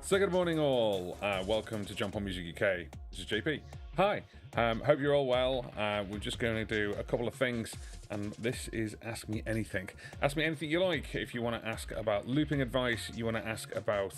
So good morning all, welcome to Jump On Music UK. This is JP. Hi, hope you're all well. We're just going to do a couple of things, and this is Ask Me Anything. Ask me anything you like. If you want to ask about looping advice, you want to ask about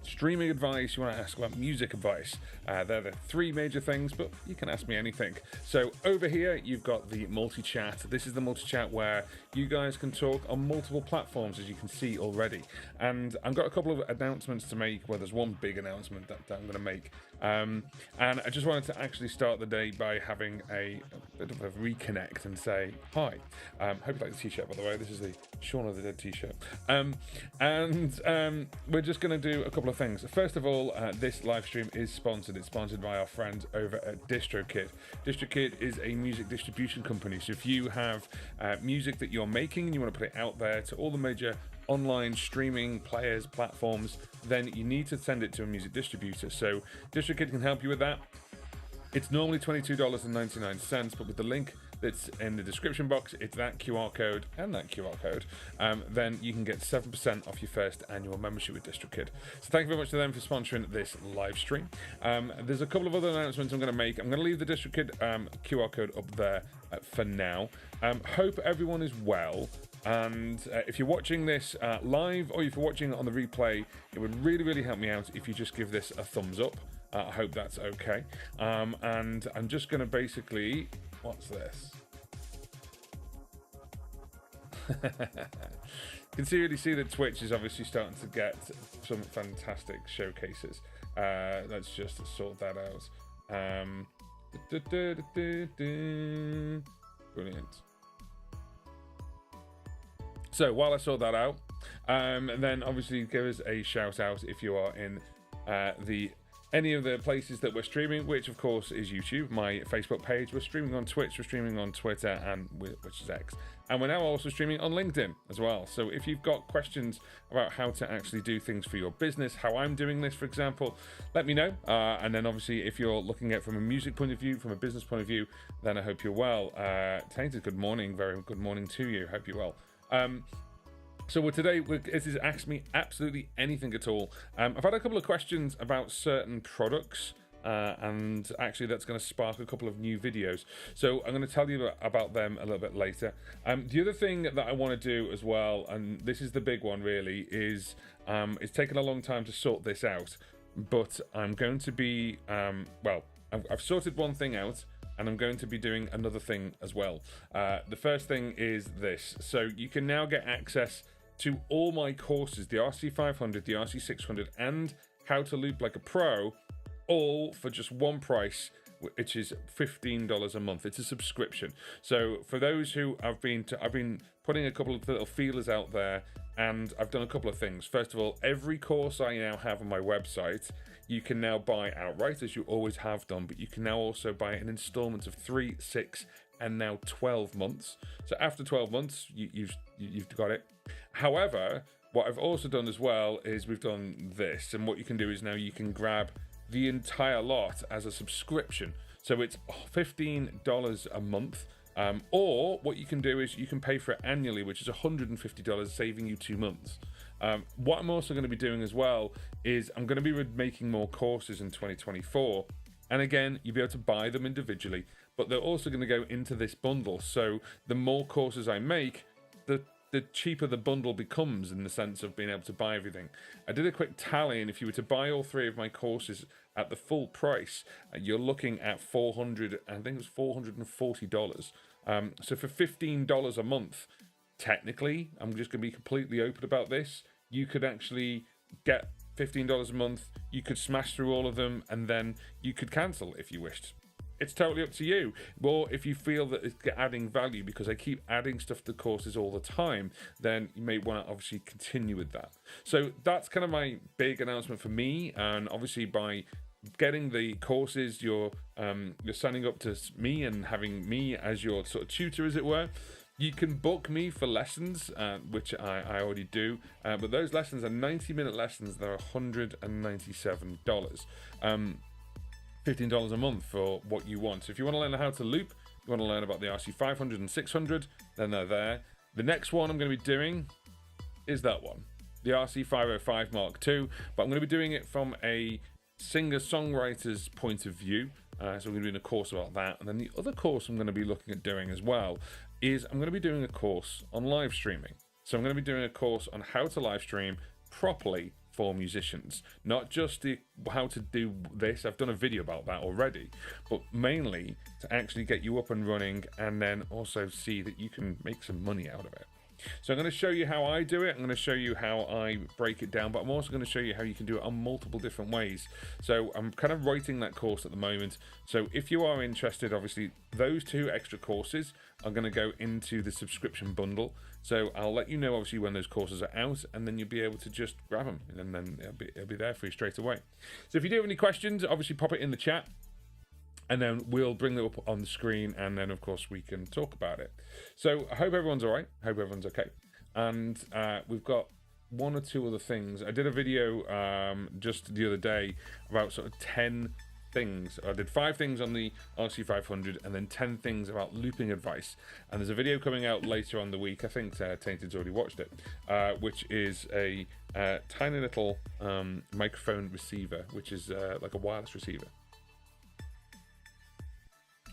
streaming advice, you want to ask about music advice. They're the three major things, but you can ask me anything. So over here, you've got the multi-chat. This is the multi-chat where you guys can talk on multiple platforms, as you can see already. And I've got a couple of announcements to make. Well, there's one big announcement that I'm going to make. And I just wanted to actually start the day by having a bit of a reconnect and say hi. Hope you like the t-shirt, by the way. This is the Shaun of the Dead t-shirt. We're just going to do a couple of things. First of all, this live stream is sponsored. It's sponsored by our friends over at DistroKid. DistroKid is a music distribution company. So if you have music that you're making and you want to put it out there to all the major online streaming players, platforms, then you need to send it to a music distributor. So DistroKid can help you with that. It's normally $22.99, but with the link that's in the description box, it's that QR code and that QR code, then you can get 7% off your first annual membership with DistroKid. So thank you very much to them for sponsoring this live stream. There's a couple of other announcements I'm going to make. I'm going to leave the DistroKid QR code up there for now. Hope everyone is well. And if you're watching this live, or if you're watching it on the replay, it would really, really help me out if you just give this a thumbs up. I hope that's okay. And I'm just going to basically... What's this? You can really see that Twitch is obviously starting to get some fantastic showcases. Let's just sort that out. Brilliant. So while I sort that out, then obviously give us a shout out if you are in any of the places that we're streaming, which of course is YouTube, my Facebook page. We're streaming on Twitch, we're streaming on Twitter, and which is X. And we're now also streaming on LinkedIn as well. So if you've got questions about how to actually do things for your business, how I'm doing this, for example, let me know. And then obviously if you're looking at it from a music point of view, from a business point of view, then I hope you're well. Tainted, good morning, very good morning to you. Hope you're well. So today, this is Ask Me Absolutely Anything at all. I've had a couple of questions about certain products, and actually that's going to spark a couple of new videos. So I'm going to tell you about them a little bit later. The other thing that I want to do as well, and this is the big one really, is it's taken a long time to sort this out, but I'm going to be, I've sorted one thing out, and I'm going to be doing another thing as well. The first thing is this. So you can now get access to all my courses, the RC500, the RC600, and How to Loop Like a Pro, all for just one price, which is $15 a month. It's a subscription. So for those who I've been putting a couple of little feelers out there, and I've done a couple of things. First of all, every course I now have on my website, you can now buy outright, as you always have done, but you can now also buy an installment of 3, 6, and now 12 months. So after 12 months, you've got it. However, what I've also done as well is we've done this, and what you can do is now you can grab the entire lot as a subscription. So it's $15 a month. Or what you can do is you can pay for it annually, which is $150, saving you 2 months. What I'm also going to be doing as well is I'm going to be making more courses in 2024. And again, you'll be able to buy them individually, but they're also going to go into this bundle. So the more courses I make, the cheaper the bundle becomes, in the sense of being able to buy everything. I did a quick tally, and if you were to buy all 3 of my courses at the full price, you're looking at $440. So for $15 a month, technically, I'm just going to be completely open about this, you could actually get $15 a month, you could smash through all of them, and then you could cancel if you wished. It's totally up to you. Or if you feel that it's adding value, because I keep adding stuff to courses all the time, then you may want to obviously continue with that. So that's kind of my big announcement for me. And obviously by getting the courses, you're signing up to me and having me as your sort of tutor, as it were. You can book me for lessons, which I already do, but those lessons are 90-minute lessons. They're $197. $15 a month for what you want. So if you want to learn how to loop, you want to learn about the RC500 and 600, then they're there. The next one I'm going to be doing is that one. the RC505 Mark II, but I'm going to be doing it from a singer-songwriter's point of view. So we're going to be doing a course about that. And then the other course I'm going to be looking at doing as well is I'm going to be doing a course on live streaming. So I'm going to be doing a course on how to live stream properly for musicians, not just how to do this. I've done a video about that already, but mainly to actually get you up and running and then also see that you can make some money out of it. So I'm going to show you how I do it. I'm going to show you how I break it down, but I'm also going to show you how you can do it on multiple different ways. So I'm kind of writing that course at the moment. So if you are interested, obviously those 2 extra courses are going to go into the subscription bundle. So I'll let you know obviously when those courses are out, and then you'll be able to just grab them, and then it'll be there for you straight away. So if you do have any questions, obviously pop it in the chat, and then we'll bring them up on the screen, and then of course we can talk about it. So I hope everyone's all right. I hope everyone's okay. And we've got 1 or 2 other things. I did a video just the other day about sort of 10 things. I did 5 things on the RC500 and then 10 things about looping advice. And there's a video coming out later on the week. I think Tainted's already watched it, which is a tiny little microphone receiver, which is like a wireless receiver.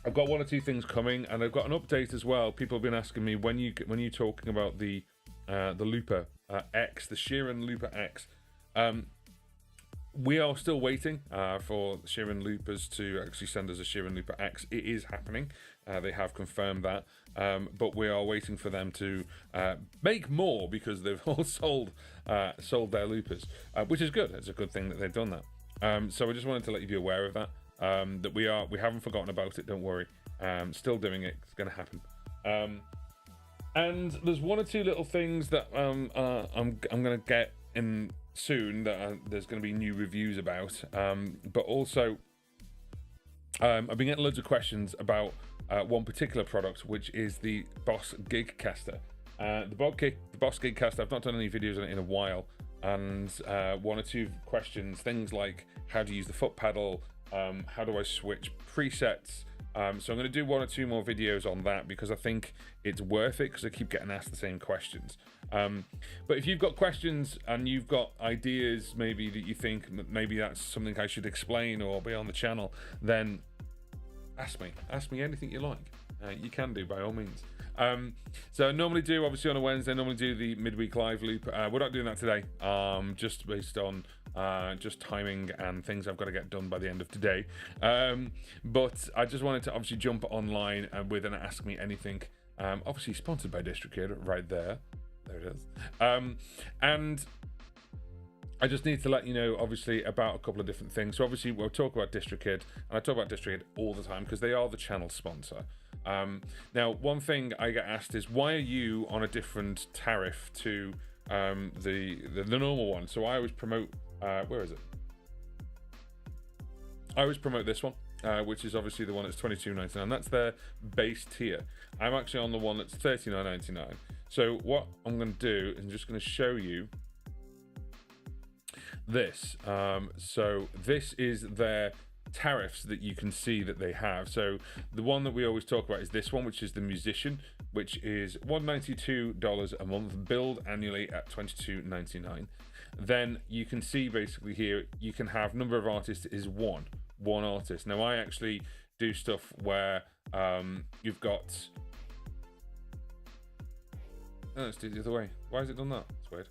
I've got 1 or 2 things coming, and I've got an update as well. People have been asking me when you're talking about the Looper X, the Sheeran Looper X. We are still waiting for Sheeran Loopers to actually send us a Sheeran Looper X. It is happening. They have confirmed that, but we are waiting for them to make more because they've all sold their loopers, which is good. It's a good thing that they've done that. So I just wanted to let you be aware of that. That we haven't forgotten about it. Don't worry. Still doing it. It's going to happen. And there's 1 or 2 little things that I'm going to get in soon that there's going to be new reviews about. But also, I've been getting loads of questions about 1 particular product, which is the Boss Gigcaster. The Boss Gigcaster. I've not done any videos on it in a while, and 1 or 2 questions, things like how to use the foot pedal. How do I switch presets? So I'm going to do 1 or 2 more videos on that because I think it's worth it, because I keep getting asked the same questions. But if you've got questions and you've got ideas maybe that you think maybe that's something I should explain or be on the channel, then ask me anything you like. You can do, by all means. So I normally do, obviously on a Wednesday, I normally do the midweek live loop. We're not doing that today, just based on just timing and things I've got to get done by the end of today. But I just wanted to obviously jump online with an Ask Me Anything. Obviously sponsored by DistroKid right there. There it is. And I just need to let you know, obviously, about a couple of different things. So obviously we'll talk about DistroKid, and I talk about DistroKid all the time because they are the channel sponsor. Now, 1 thing I get asked is, why are you on a different tariff to the normal one? So I always promote, where is it? I always promote this one, which is obviously the one that's $22.99. That's their base tier. I'm actually on the one that's $39.99. So what I'm going to do is I'm just going to show you this. So this is their tariffs that you can see that they have. So the one that we always talk about is this one, which is the Musician, which is $192 a month, billed annually at $22.99. Then you can see basically here you can have number of artists is one artist. Now I actually do stuff where you've got, let's do it the other way. Why has it done that? It's weird.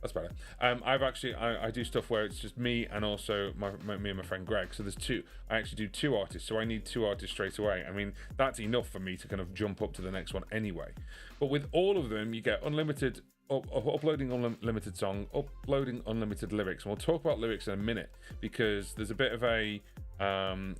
That's better. I do stuff where it's just me and also me and my friend Greg. So there's 2. I actually do 2 artists. So I need 2 artists straight away. I mean, that's enough for me to kind of jump up to the next one anyway. But with all of them, you get unlimited uploading unlimited song, uploading unlimited lyrics. And we'll talk about lyrics in a minute because there's a bit of a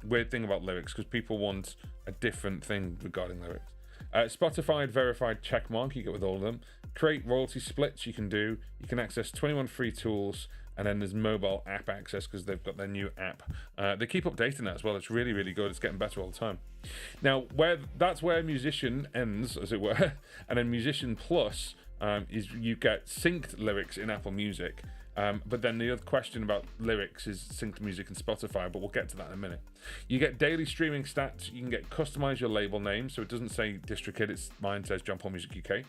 weird thing about lyrics because people want a different thing regarding lyrics. Spotify verified check mark you get with all of them. Create royalty splits you can do. You can access 21 free tools, and then there's mobile app access because they've got their new app. They keep updating that as well. It's really, really good. It's getting better all the time. Now, that's where Musician ends, as it were, and then Musician Plus is you get synced lyrics in Apple Music. But then the other question about lyrics is synced music and Spotify, but we'll get to that in a minute. You get daily streaming stats. You can get customize your label name, so it doesn't say DistroKid. It's mine says John Paul Music UK.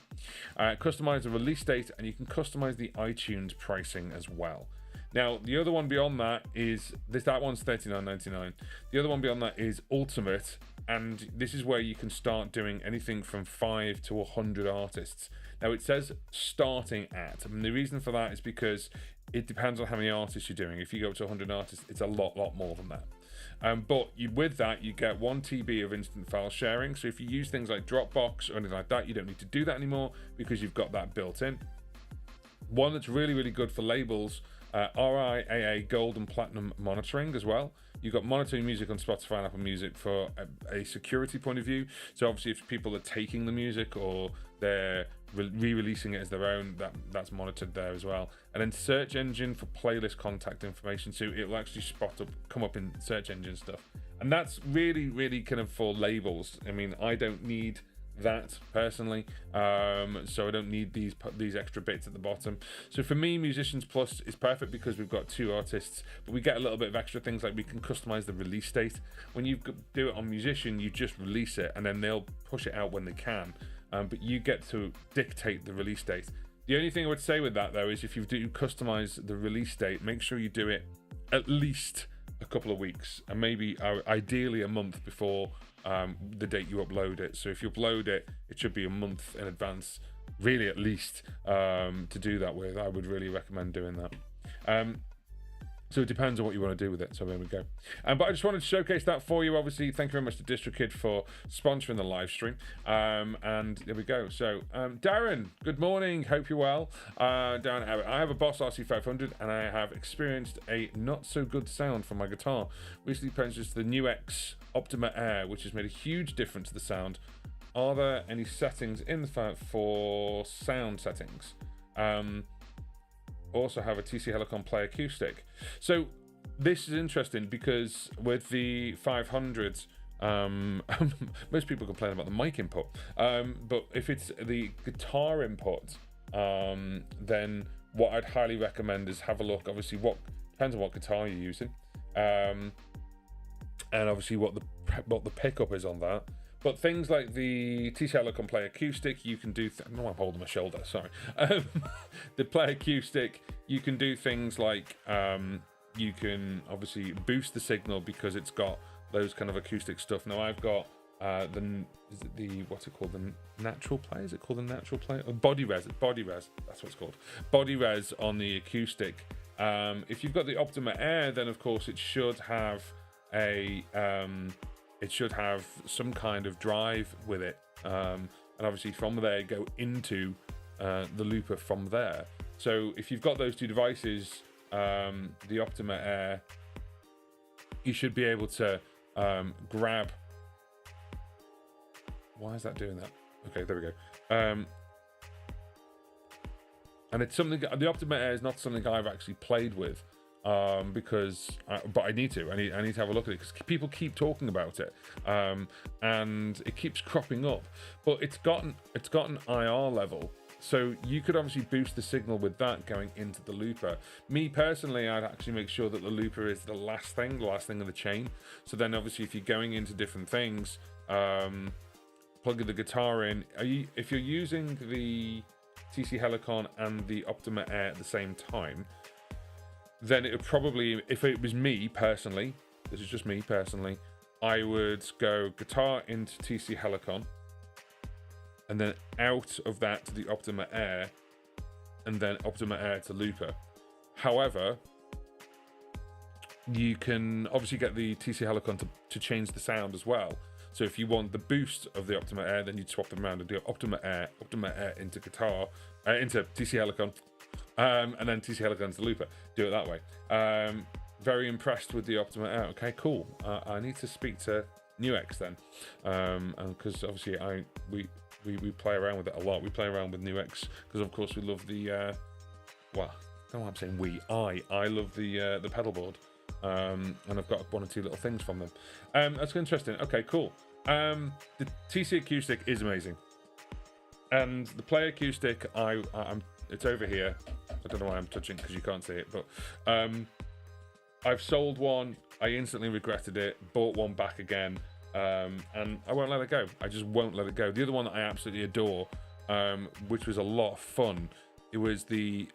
Customize the release date, and you can customize the iTunes pricing as well. Now, the other one beyond that is that one's $39.99. The other one beyond that is Ultimate, and this is where you can start doing anything from 5 to 100 artists. Now, it says starting at, and the reason for that is because it depends on how many artists you're doing. If you go up to 100 artists, it's a lot more than that. But with that, you get 1 TB of instant file sharing. So if you use things like Dropbox or anything like that, you don't need to do that anymore because you've got that built in. One that's really good for labels, RIAA Gold and Platinum monitoring as well. You've got monitoring music on Spotify and Apple Music for a security point of view. So obviously if people are taking the music or they're re-releasing it as their own, that's monitored there as well. And then search engine for playlist contact information, so it'll actually come up in search engine stuff. And that's really kind of for labels. I mean, I don't need that personally, so I don't need these extra bits at the bottom. So for me, Musicians Plus is perfect because we've got 2 artists, but we get a little bit of extra things, like we can customize the release date. When you do it on Musician, you just release it and then they'll push it out when they can, but you get to dictate the release date. The only thing I would say with that though is if you do customize the release date, make sure you do it at least a couple of weeks, and maybe ideally a month before the date you upload it. So if you upload it, it should be a month in advance, really, at least, to do that with. I would really recommend doing that. So it depends on what you want to do with it. So there we go. But I just wanted to showcase that for you. Obviously, thank you very much to DistroKid for sponsoring the live stream. And there we go. So Darren, good morning. Hope you're well. Darren, I have a Boss RC500 and I have experienced a not so good sound from my guitar. Recently purchased the NUX Optima Air, which has made a huge difference to the sound. Are there any settings in the phone for sound settings? Also have a TC Helicon Play Acoustic. So this is interesting because with the 500s, most people complain about the mic input, but if it's the guitar input, then what I'd highly recommend is have a look. Obviously, depends on what guitar you're using, and obviously what the pickup is on that. But things like the TC Helicon Play Acoustic, you can do... No, I'm holding my shoulder, sorry. The Play Acoustic, you can do things like... you can obviously boost the signal because it's got those kind of acoustic stuff. Now, I've got what's it called? The Natural Play? Is it called the Natural Play? Oh, Body Res, that's what it's called. Body Res on the acoustic. If you've got the Optima Air, then of course it should have some kind of drive with it, and obviously from there go into the looper from there. So if you've got those 2 devices, the Optima Air, you should be able to grab... Why is that doing that? Okay, there we go. And it's something... The Optima Air is not something I've actually played with, but I need to have a look at it because people keep talking about it, and it keeps cropping up. But it's got an IR level, so you could obviously boost the signal with that going into the looper. Me personally, I'd actually make sure that the looper is the last thing of the chain. So then obviously if you're going into different things, plugging the guitar in, if you're using the TC Helicon and the Optima Air at the same time, then it would probably, if it was me personally, this is just me personally, I would go guitar into TC Helicon and then out of that to the Optima Air and then Optima Air to looper. However, you can obviously get the TC Helicon to change the sound as well. So if you want the boost of the Optima Air, then you'd swap them around and do Optima Air into guitar, into TC Helicon, and then TC Helicon to looper. Do it that way. Very impressed with the Optima Air. Okay, cool. I need to speak to NUX then, because obviously we play around with it a lot. We play around with NUX because of course we love the well, I don't know what I'm saying. I love the pedal board. And I've got 1 or 2 little things from them. That's interesting. Okay, cool. The TC Acoustic is amazing. And the Play Acoustic, it's over here. I don't know why I'm touching because you can't see it, but I've sold one. I instantly regretted it. Bought one back again, and I won't let it go. I just won't let it go. The other one that I absolutely adore, which was a lot of fun, it was the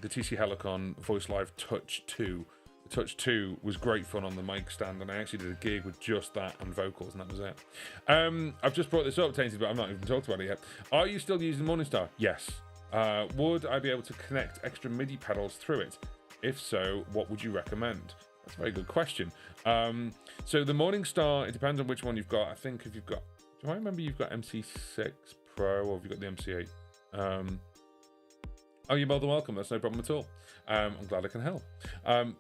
TC Helicon Voice Live Touch 2. The Touch 2 was great fun on the mic stand, and I actually did a gig with just that and vocals, and that was it. I've just brought this up, Tainted, but I've not even talked about it yet. Are you still using Morningstar? Yes. Would I be able to connect extra MIDI pedals through it? If so, what would you recommend? That's a very good question. So the Morningstar, it depends on which one you've got. I think if you've got, do I remember you've got MC6 Pro or have you got the MC8? Oh, you're more than welcome. That's no problem at all. I'm glad I can help.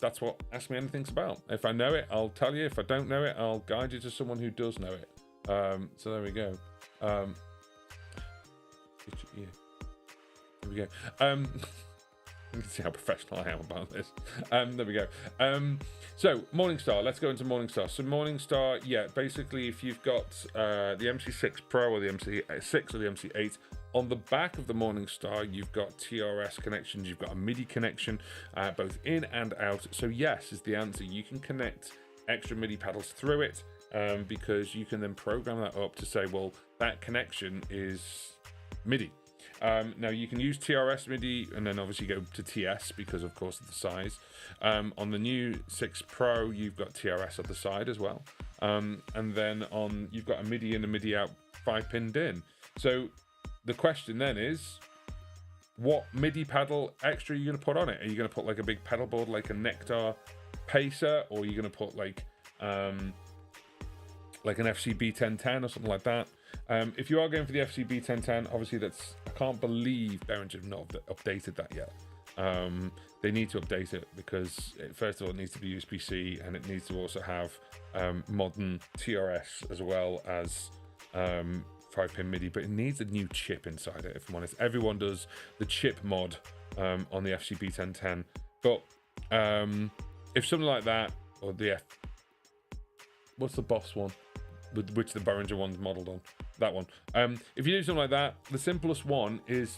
That's what Ask Me Anything's about. If I know it, I'll tell you. If I don't know it, I'll guide you to someone who does know it. So there we go. Yeah. There we go. You can see how professional I am about this. There we go. So Morningstar, let's go into Morningstar. So Morningstar, yeah, basically if you've got the MC6 Pro or the MC6 or the MC8, on the back of the Morningstar, you've got TRS connections, you've got a MIDI connection, both in and out. So yes is the answer. You can connect extra MIDI pedals through it because you can then program that up to say, well, that connection is MIDI. Now you can use TRS MIDI and then obviously go to TS because of course of the size. On the new 6 Pro, you've got TRS at the side as well. And then you've got a MIDI in, a MIDI out, 5-pinned in. So the question then is, what MIDI pedal extra are you going to put on it? Are you going to put like a big pedal board like a Nectar Pacer, or are you going to put like an FCB 1010 or something like that? If you are going for the FCB 1010, obviously I can't believe Behringer have not updated that yet. They need to update it because first of all, it needs to be USB-C and it needs to also have modern TRS as well as 5-pin MIDI, but it needs a new chip inside it, if I'm honest. Everyone does the chip mod on the FCB 1010, but if something like that, or what's the Boss one? With which the Behringer one's modelled on, that one. If you do something like that, the simplest one is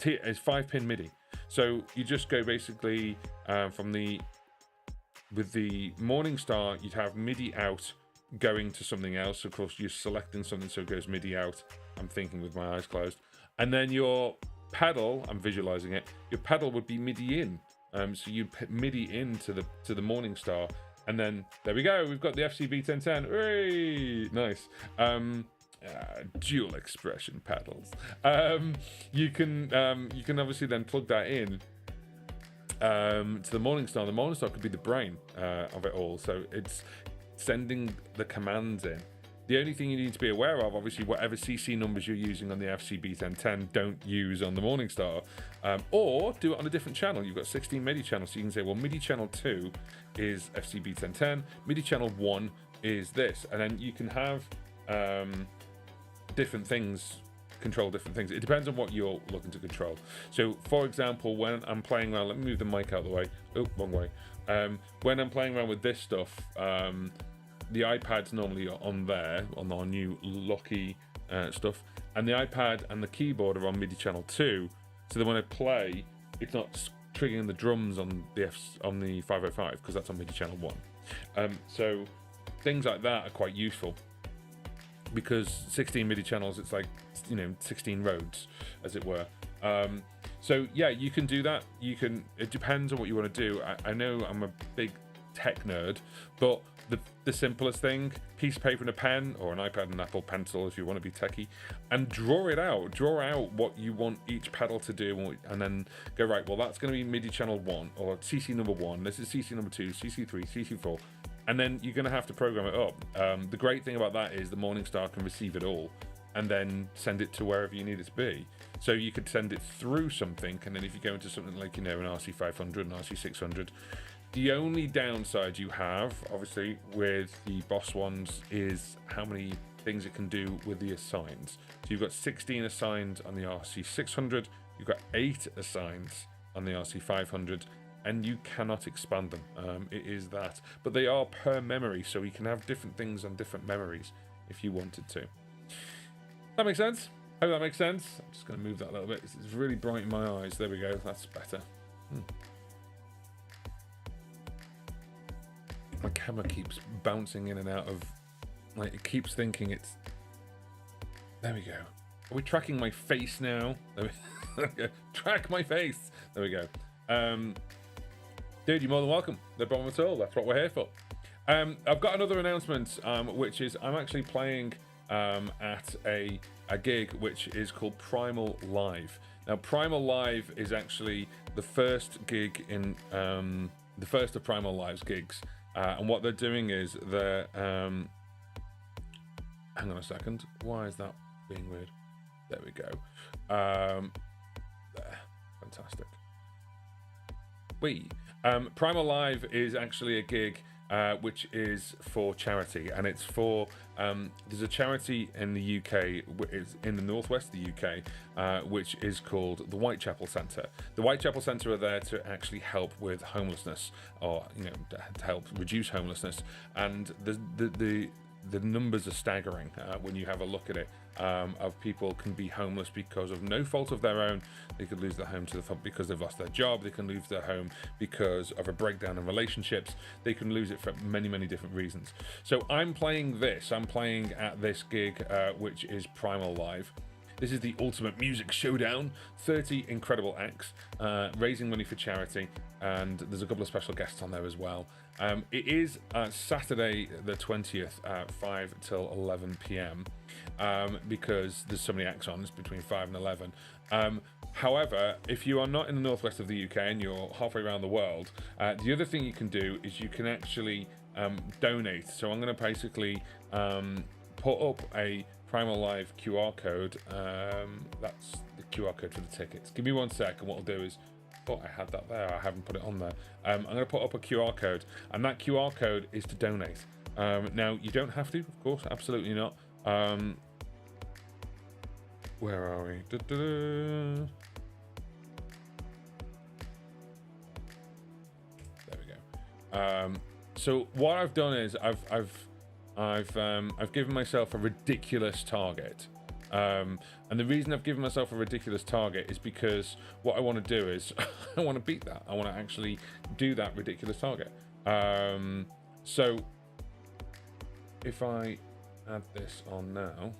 5-pin MIDI. So you just go basically with the Morningstar, you'd have MIDI out going to something else. Of course, you're selecting something, so it goes MIDI out. I'm thinking with my eyes closed. And then your pedal, I'm visualizing it, your pedal would be MIDI in. So you'd put MIDI into the Morningstar. And then there we go. We've got the FCB 1010. Hooray! Nice. Dual expression pedals. You can obviously then plug that in to the Morningstar. The Morningstar could be the brain of it all. So it's sending the commands in. The only thing you need to be aware of, obviously, whatever CC numbers you're using on the FCB 1010, don't use on the Morningstar, or do it on a different channel. You've got 16 MIDI channels, so you can say, well, MIDI channel 2 is FCB 1010, MIDI channel 1 is this, and then you can have different things control different things. It depends on what you're looking to control. So, for example, when I'm playing around, let me move the mic out of the way. Oh, wrong way. When I'm playing around with this stuff, the iPad's normally on there, on our new Locky stuff, and the iPad and the keyboard are on MIDI channel 2, so that when I play, it's not triggering the drums on the 505, because that's on MIDI channel 1. So things like that are quite useful, because 16 MIDI channels, it's like, 16 roads, as it were. So yeah, you can do that. It depends on what you want to do. I know I'm a big tech nerd, but the simplest thing, piece of paper and a pen, or an iPad and Apple Pencil if you want to be techie, and draw out what you want each pedal to do, and then go, right, well, that's going to be MIDI channel 1 or CC number 1, this is CC number 2, CC3, CC4, and then you're going to have to program it up. The great thing about that is the Morningstar can receive it all and then send it to wherever you need it to be. So you could send it through something, and then if you go into something like an RC500, an RC600, the only downside you have, obviously, with the Boss ones is how many things it can do with the assigns. So you've got 16 assigns on the RC600, you've got 8 assigns on the RC500, and you cannot expand them. It is that. But they are per memory, so you can have different things on different memories if you wanted to. That makes sense? Hope that makes sense. I'm just going to move that a little bit. It's really bright in my eyes. There we go. That's better. My camera keeps bouncing in and out of, like, it keeps thinking it's. There we go. Are we tracking my face now? There we go. Track my face. There we go. Dude, you're more than welcome. No problem at all. That's what we're here for. I've got another announcement, which is I'm actually playing at a gig which is called Primal Live. Now, Primal Live is actually the first gig in the first of Primal Live's gigs, and what they're doing is they're hang on a second. Why is that being weird? There we go. There, fantastic. Primal Live is actually a gig which is for charity, and it's for there's a charity in the UK, it's in the northwest of the UK, which is called the Whitechapel Centre. The Whitechapel Centre are there to actually help with homelessness, or to help reduce homelessness, and the numbers are staggering when you have a look at it. Of people can be homeless because of no fault of their own. They could lose their home because they've lost their job. They can lose their home because of a breakdown in relationships. They can lose it for many, many different reasons. So I'm playing this. I'm playing at this gig, which is Primal Live. This is the ultimate music showdown. 30 incredible acts, raising money for charity, and there's a couple of special guests on there as well. It is Saturday the 20th at 5 till 11 p.m. Because there's so many acts on. It's between 5 and 11. However, if you are not in the northwest of the UK and you're halfway around the world, the other thing you can do is you can actually donate. So I'm going to basically put up a Primal Live QR code. That's the QR code for the tickets. Give me 1 sec, and what I'll do is, oh, I had that there. I haven't put it on there. I'm going to put up a QR code, and that QR code is to donate. Now, you don't have to, of course, absolutely not. Where are we? There we go. So what I've done is I've given myself a ridiculous target. And the reason I've given myself a ridiculous target is because what I want to do is I want to beat that. I want to actually do that ridiculous target. So if I add this on now.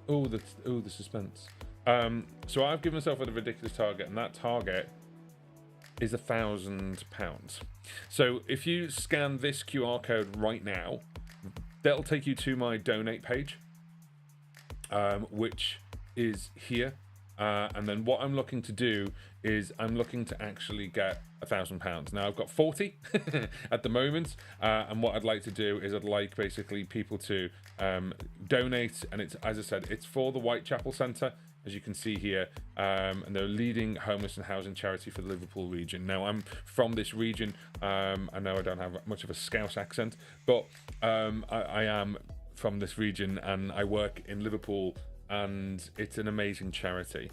Oh, the suspense. So I've given myself a ridiculous target, and that target is £1,000. So if you scan this QR code right now, that'll take you to my donate page, which is here. And then what I'm looking to do is I'm looking to actually get £1,000. Now I've got 40 at the moment, and what I'd like to do is I'd like basically people to donate, and it's, as I said, it's for the Whitechapel Centre, as you can see here, and they're leading homeless and housing charity for the Liverpool region. Now I'm from this region. I know I don't have much of a Scouse accent, but I am from this region, and I work in Liverpool, and it's an amazing charity.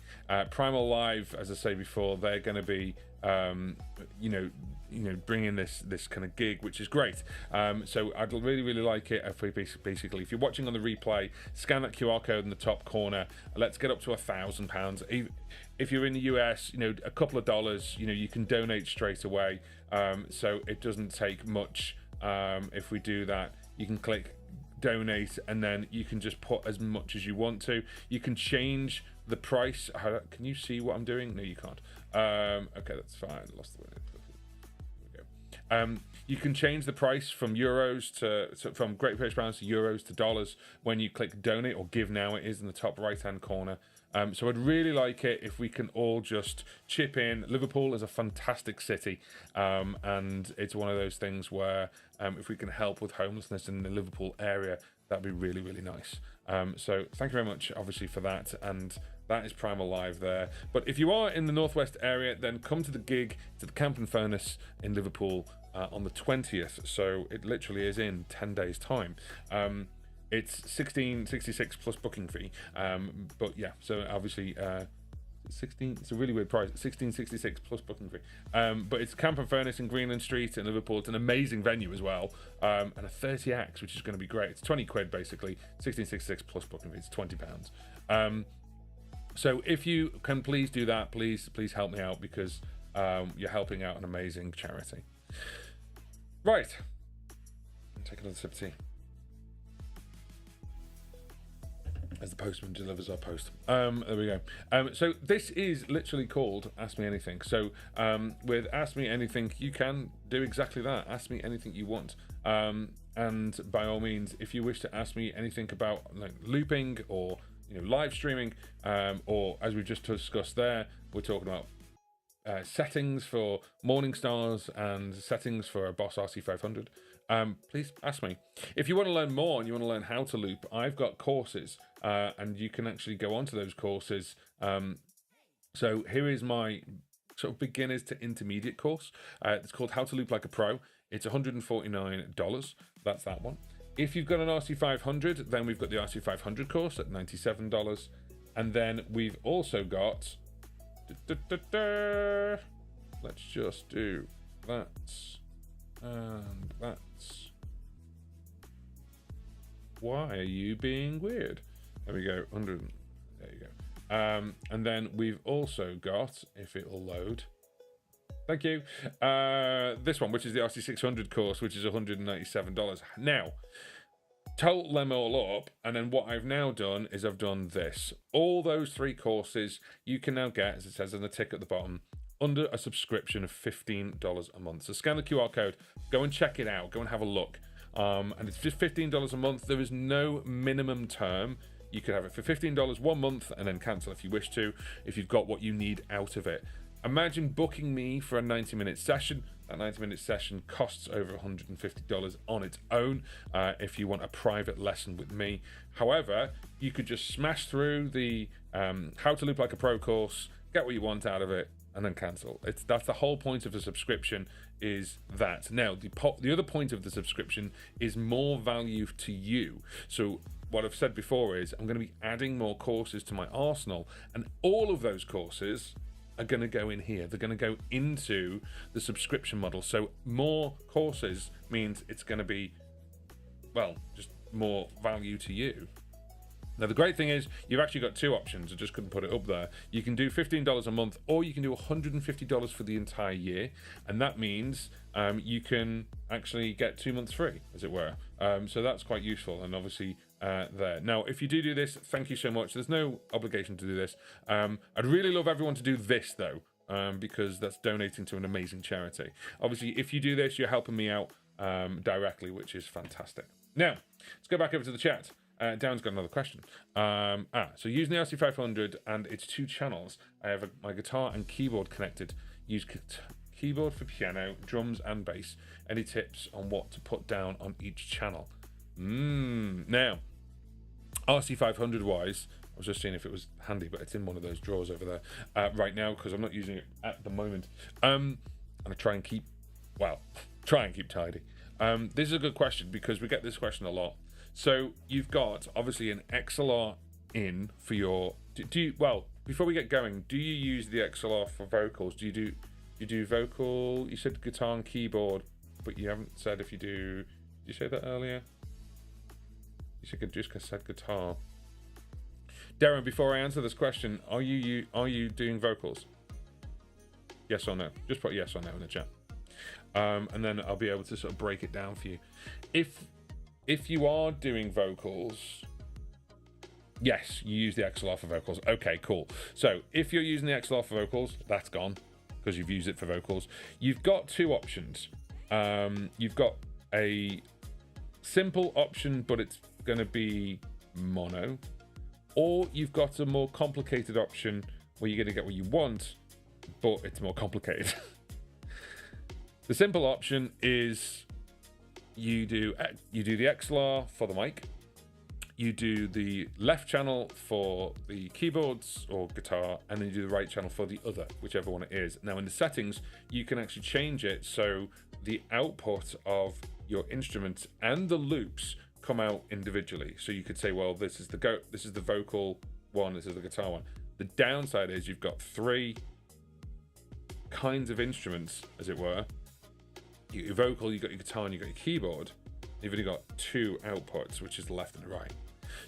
Primal Live, as I say before, they're going to be, bringing this kind of gig, which is great. So I'd really like it if we basically, if you're watching on the replay, scan that QR code in the top corner. Let's get up to £1,000. If you're in the US, a couple of dollars, you can donate straight away. So it doesn't take much. If we do that, you can click donate, and then you can just put as much as you want to. You can change the price. Can you see what I'm doing? No, you can't. Okay, that's fine. Lost the way. There we go. You can change the price from euros from Great British pounds to euros to dollars when you click donate, or give now. It is in the top right hand corner. So I'd really like it if we can all just chip in. Liverpool is a fantastic city, and it's one of those things where if we can help with homelessness in the Liverpool area, that'd be really nice. So thank you very much, obviously, for that. And that is Primal Live there. But if you are in the northwest area, then come to the gig to the Camp and Furnace in Liverpool on the 20th. So it literally is in 10 days' time. It's $16.66 plus booking fee. But yeah, so obviously 16. It's a really weird price. 1666 plus booking fee. But it's Camp and Furnace in Greenland Street in Liverpool. It's an amazing venue as well, and a 30 acts, which is going to be great. It's 20 quid basically. 1666 plus booking fee. It's £20. So if you can please do that, please help me out, because you're helping out an amazing charity. Right. Take another sip of tea as the postman delivers our post. There we go. So this is literally called Ask Me Anything. So with Ask Me Anything, you can do exactly that. Ask me anything you want. And by all means, if you wish to ask me anything about like looping or live streaming, or as we just discussed there, we're talking about settings for Morningstars and settings for a Boss RC500. Please ask me. If you want to learn more and you want to learn how to loop, I've got courses, and you can actually go onto those courses. So here is my sort of beginners to intermediate course. It's called How to Loop Like a Pro. It's $149. That's that one. If you've got an RC500, then we've got the RC500 course at $97. And then we've also got... Let's just do that. And that's... Why are you being weird? There we go. 100. There you go. And then we've also got, if it'll load... Thank you. This one, which is the RC600 course, which is $197. Now, total them all up, and then what I've now done is I've done this. All those three courses you can now get, as it says in the tick at the bottom, under a subscription of $15 a month. So scan the QR code, go and check it out, go and have a look. And it's just $15 a month. There is no minimum term. You could have it for $15 1 month and then cancel if you wish to, if you've got what you need out of it. Imagine booking me for a 90-minute session. That 90-minute session costs over $150 on its own if you want a private lesson with me. However, you could just smash through the How to Loop Like a Pro course, get what you want out of it, and then cancel. That's the whole point of the subscription, is that. Now, the other point of the subscription is more value to you. So what I've said before is I'm going to be adding more courses to my arsenal, and all of those courses are going to go in here. They're going to go into the subscription model. So more courses means it's going to be, well, just more value to you. Now, the great thing is you've actually got two options. I just couldn't put it up there. You can do $15 a month, or you can do $150 for the entire year. And that means you can actually get 2 months free, as it were. So that's quite useful. And obviously there. Now, if you do this, thank you so much. There's no obligation to do this. I'd really love everyone to do this, though, because that's donating to an amazing charity. Obviously, if you do this, you're helping me out directly, which is fantastic. Now, let's go back over to the chat. Darren's got another question. So using the RC500 and its 2 channels, I have my guitar and keyboard connected. Use keyboard for piano, drums and bass. Any tips on what to put down on each channel? Now, RC500 wise, I was just seeing if it was handy, but it's in one of those drawers over there right now because I'm not using it at the moment. And I try and keep tidy. This is a good question because we get this question a lot. So you've got obviously an XLR in for your. Well, before we get going, do you use the XLR for vocals? Do you do vocal? You said guitar and keyboard, but you haven't said if you do. Did you say that earlier? You said guitar. Darren, before I answer this question, are you doing vocals? Yes or no? Just put yes or no in the chat, and then I'll be able to sort of break it down for you. If you are doing vocals, yes, you use the XLR for vocals. Okay, cool. So if you're using the XLR for vocals, that's gone because you've used it for vocals. You've got 2 options. You've got a simple option, but it's going to be mono, or you've got a more complicated option where you're going to get what you want, but it's more complicated. The simple option is you do the XLR for the mic, you do the left channel for the keyboards or guitar, and then you do the right channel for the other, whichever one it is. Now in the settings, you can actually change it so the output of your instruments and the loops come out individually. So you could say, well, this is the vocal one, this is the guitar one. The downside is you've got 3 kinds of instruments, as it were. You got your vocal, you've got your guitar, and you've got your keyboard. You've only got 2 outputs, which is the left and the right.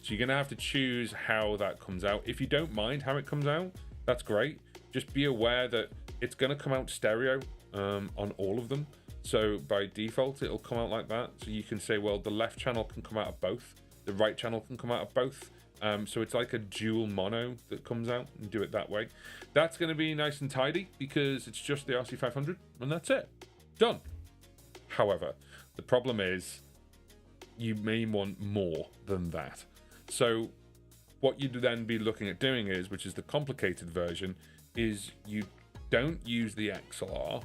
So you're going to have to choose how that comes out. If you don't mind how it comes out, that's great. Just be aware that it's going to come out stereo on all of them. So by default, it'll come out like that. So you can say, well, the left channel can come out of both. The right channel can come out of both. So it's like a dual mono that comes out, and do it that way. That's going to be nice and tidy because it's just the RC500 and that's it. Done. However, the problem is you may want more than that. So what you'd then be looking at doing is, which is the complicated version, is you don't use the XLR.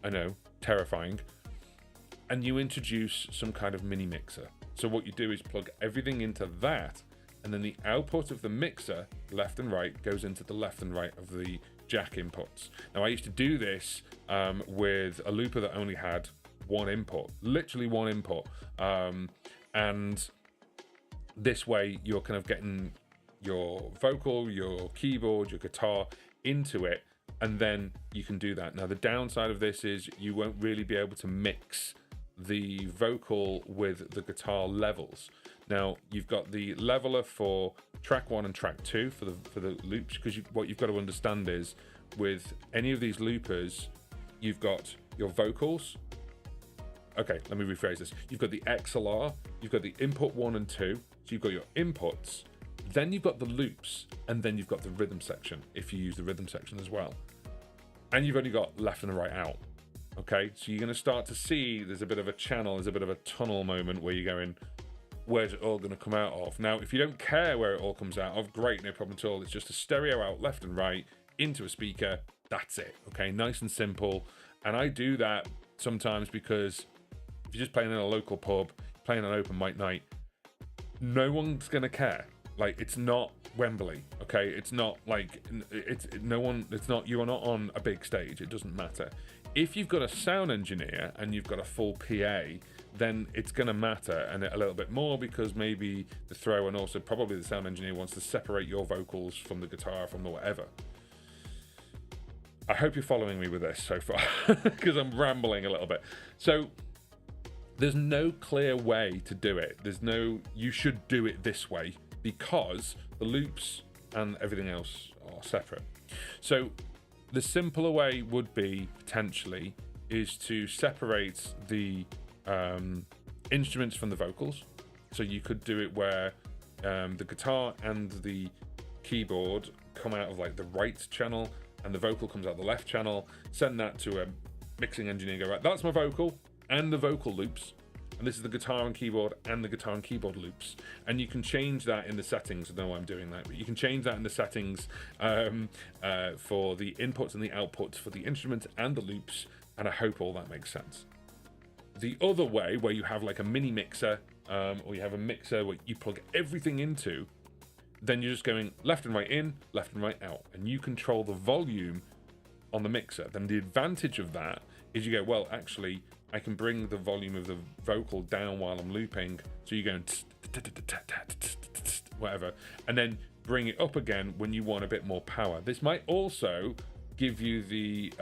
I know, terrifying. And you introduce some kind of mini mixer. So what you do is plug everything into that, and then the output of the mixer, left and right, goes into the left and right of the jack inputs. Now I used to do this with a looper that only had 1 input, literally 1 input. And this way you're kind of getting your vocal, your keyboard, your guitar into it, and then you can do that. Now the downside of this is you won't really be able to mix the vocal with the guitar levels. Now you've got the leveler for track 1 and track 2 for the loops, because what you've got to understand is with any of these loopers, you've got your vocals. Okay, let me rephrase this. You've got the XLR, you've got the input 1 and 2, so you've got your inputs, then you've got the loops, and then you've got the rhythm section, if you use the rhythm section as well. And you've only got left and right out. Okay, so you're going to start to see there's a bit of a channel, there's a bit of a tunnel moment where you're going, where's it all going to come out of? Now, if you don't care where it all comes out of, great, no problem at all. It's just a stereo out left and right into a speaker. That's it. Okay, nice and simple. And I do that sometimes because if you're just playing in a local pub, playing an open mic night, no one's going to care. Like, it's not Wembley, okay? It's not like, you are not on a big stage. It doesn't matter. If you've got a sound engineer and you've got a full PA, then it's going to matter, and a little bit more, because maybe the throw and also probably the sound engineer wants to separate your vocals from the guitar, from the whatever. I hope you're following me with this so far, because I'm rambling a little bit. So there's no clear way to do it. You should do it this way, because the loops and everything else are separate. So the simpler way would be, potentially, is to separate the instruments from the vocals. So you could do it where the guitar and the keyboard come out of like the right channel and the vocal comes out the left channel. Send that to a mixing engineer, go, right, that's my vocal and the vocal loops, and this is the guitar and keyboard and the guitar and keyboard loops. And you can change that in the settings. I don't know why I'm doing that, but you can change that in the settings for the inputs and the outputs for the instruments and the loops, and I hope all that makes sense. The other way, where you have like a mini mixer, or you have a mixer where you plug everything into, then you're just going left and right in, left and right out, and you control the volume on the mixer. Then the advantage of that is you go, well, actually, I can bring the volume of the vocal down while I'm looping, so you're going whatever, and then bring it up again when you want a bit more power. This might also give you the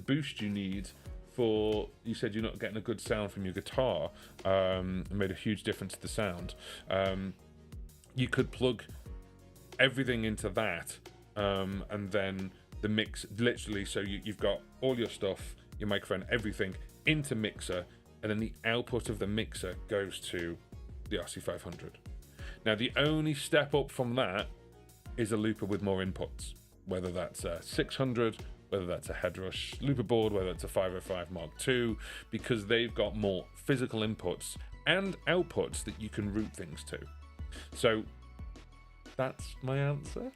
boost you need for, you said you're not getting a good sound from your guitar. It made a huge difference to the sound. You could plug everything into that, and then the mix, literally, so you've got all your stuff, your microphone, everything into mixer, and then the output of the mixer goes to the RC500. Now, the only step up from that is a looper with more inputs, whether that's a 600, whether that's a Headrush looper board, whether it's a 505 Mark II, because they've got more physical inputs and outputs that you can route things to. So that's my answer.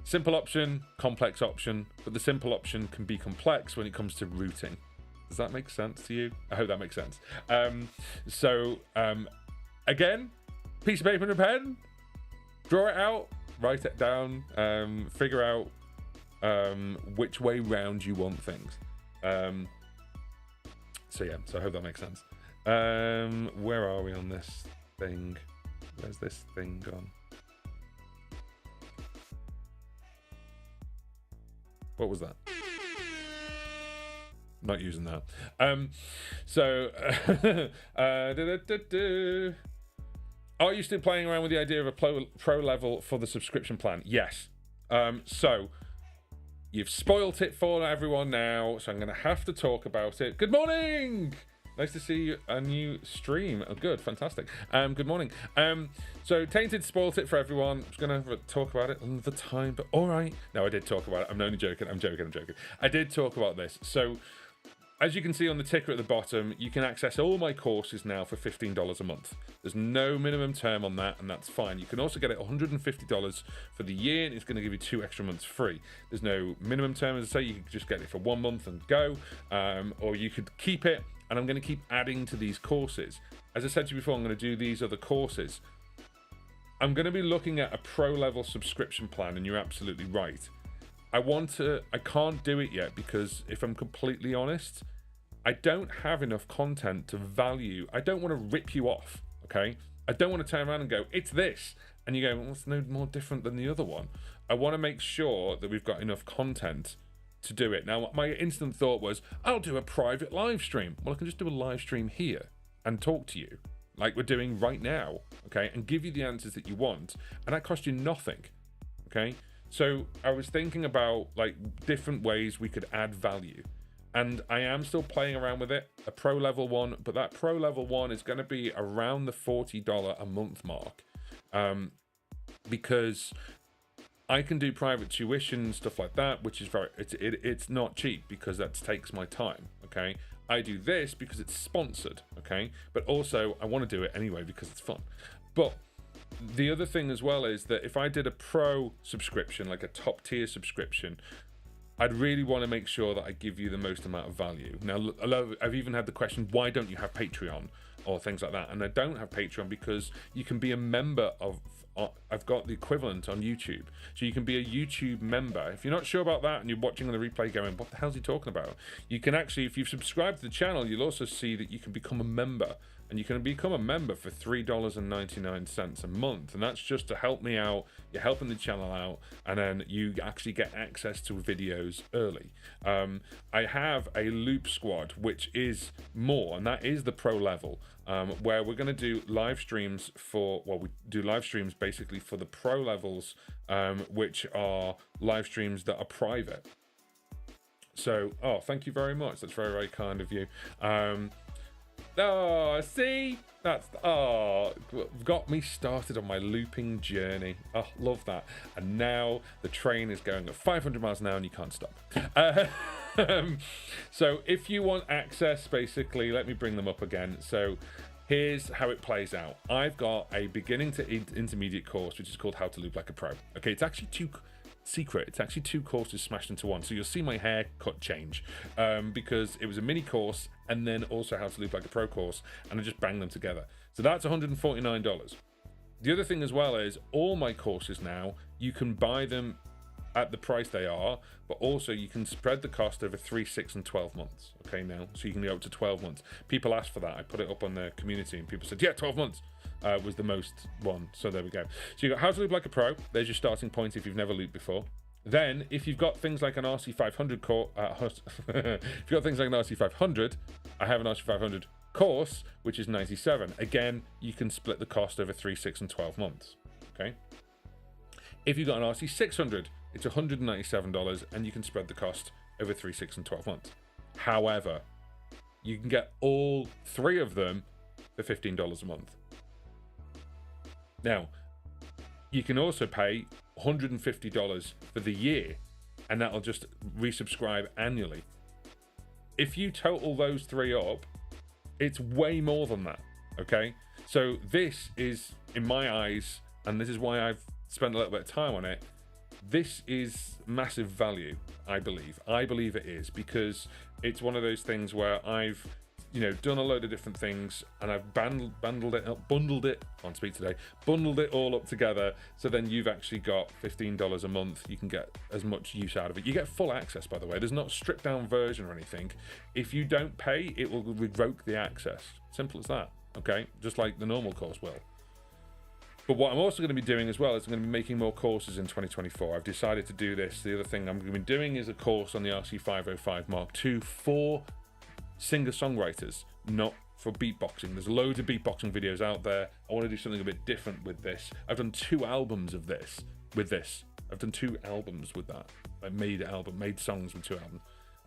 Simple option, complex option, but the simple option can be complex when it comes to routing. Does that make sense to you? I hope that makes sense. Again, piece of paper and a pen, draw it out, write it down, figure out which way round you want things. So I hope that makes sense. Where are we on this thing? Where's this thing gone? What was that? Not using that. Are you still playing around with the idea of a pro level for the subscription plan? Yes. So you've spoilt it for everyone now, so I'm going to have to talk about it. Good morning! Nice to see a new stream. Oh, good, fantastic. Good morning. So Tainted spoilt it for everyone. I'm just going to talk about it another time, but all right. No, I did talk about it. I'm only joking. I'm joking. I did talk about this. So as you can see on the ticker at the bottom, you can access all my courses now for $15 a month. There's no minimum term on that, and that's fine. You can also get it $150 for the year, and it's going to give you 2 extra months free. There's no minimum term, as I say. You can just get it for 1 month and go, or you could keep it, and I'm going to keep adding to these courses. As I said to you before, I'm going to do these other courses. I'm going to be looking at a pro-level subscription plan, and you're absolutely right. I can't do it yet because, if I'm completely honest, I don't have enough content to value. I don't want to rip you off, okay? I don't want to turn around and go, it's this. And you go, well, it's no more different than the other one. I want to make sure that we've got enough content to do it. Now, my instant thought was, I'll do a private live stream. Well, I can just do a live stream here and talk to you like we're doing right now, okay? And give you the answers that you want. And that costs you nothing, okay? So I was thinking about like different ways we could add value, and I am still playing around with it, a pro level one, but that pro level one is going to be around the $40 a month mark, because I can do private tuition, stuff like that, which is it's not cheap because that takes my time, okay? I do this because it's sponsored, okay? But also I want to do it anyway because it's fun. But the other thing as well is that if I did a pro subscription, like a top tier subscription, I'd really want to make sure that I give you the most amount of value. Now, I've even had the question, why don't you have Patreon or things like that? And I don't have Patreon because you can be a member of, I've got the equivalent on YouTube. So you can be a YouTube member. If you're not sure about that and you're watching on the replay going, what the hell's he talking about? You can actually, if you've subscribed to the channel, you'll also see that you can become a member. And you can become a member for $3.99 a month. And that's just to help me out. You're helping the channel out. And then you actually get access to videos early. I have a loop squad, which is more. And that is the pro level. Where we're going to do live streams for, well, we do live streams basically for the pro levels, which are live streams that are private. So, oh, thank you very much. That's very, very kind of you. Oh, see? That's, oh, got me started on my looping journey. Oh, love that. And now the train is going at 500 miles an hour and you can't stop. So if you want access, basically, let me bring them up again. So here's how it plays out. I've got a beginning to intermediate course, which is called How to Loop Like a Pro. Okay, it's actually it's actually 2 courses smashed into one, so you'll see my haircut change because it was a mini course and then also How to Loop Like a Pro course, and I just banged them together. So that's $149. The other thing as well is all my courses now, you can buy them at the price they are, but also you can spread the cost over 3, 6 and 12 months. Okay, now, so you can go up to 12 months. People asked for that. I put it up on the community and people said, yeah, 12 months was the most one. So there we go. So you got How to Loop Like a Pro. There's your starting point if you've never looped before. Then if you've got things like an RC500 course, if you've got things like an RC500, I have an RC500 course, which is $97. Again, you can split the cost over 3, 6 and 12 months. Okay. If you've got an RC600, it's $197 and you can spread the cost over 3, 6 and 12 months. However, you can get all 3 of them for $15 a month. Now, you can also pay $150 for the year and that'll just resubscribe annually. If you total those 3 up, it's way more than that, okay? So this is, in my eyes, and this is why I've spent a little bit of time on it, this is massive value, I believe. I believe it is, because it's one of those things where I've, you know, done a load of different things and I've bundled it all up together. So then you've actually got $15 a month. You can get as much use out of it. You get full access, by the way. There's not a stripped down version or anything. If you don't pay, it will revoke the access. Simple as that. Okay, just like the normal course will. But what I'm also going to be doing as well is I'm going to be making more courses in 2024. I've decided to do this. The other thing I'm going to be doing is a course on the RC505 Mark II for singer-songwriters, not for beatboxing. There's loads of beatboxing videos out there. I want to do something a bit different with this. I've done 2 albums of this with this. I've done 2 albums with that. I made songs with 2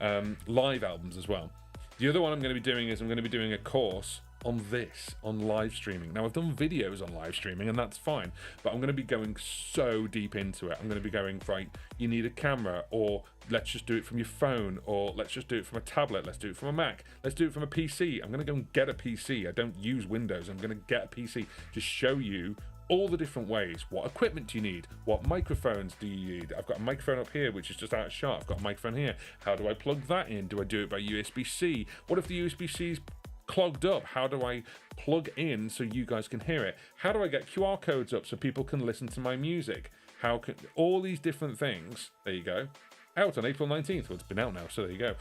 albums. Live albums as well. The other one I'm going to be doing is I'm going to be doing a course on this, on live streaming. Now, I've done videos on live streaming, and that's fine, but I'm going to be going so deep into it. I'm going to be going, right, you need a camera, or let's just do it from your phone, or let's just do it from a tablet, let's do it from a Mac, let's do it from a PC. I'm going to go and get a PC. I don't use Windows. I'm going to get a PC to show you all the different ways. What equipment do you need? What microphones do you need? I've got a microphone up here which is just out of shot. I've got a microphone here. How do I plug that in? Do I do it by USB-C? What if the USB-C's clogged up? How do I plug in so you guys can hear it? How do I get QR codes up so people can listen to my music? How can all these different things, there you go, out on April 19th. Well, it's been out now, so there you go.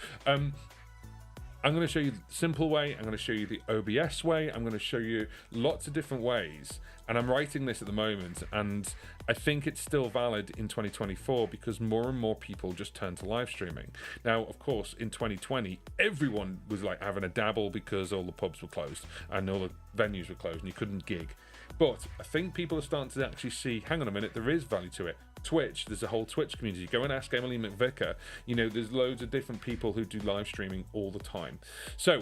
I'm going to show you the simple way. I'm going to show you the OBS way. I'm going to show you lots of different ways. And I'm writing this at the moment, and I think it's still valid in 2024 because more and more people just turn to live streaming. Now, of course, in 2020, everyone was like having a dabble because all the pubs were closed and all the venues were closed and you couldn't gig. But I think people are starting to actually see, hang on a minute, there is value to it. Twitch, there's a whole Twitch community. Go and ask Emily McVicker. You know, there's loads of different people who do live streaming all the time. So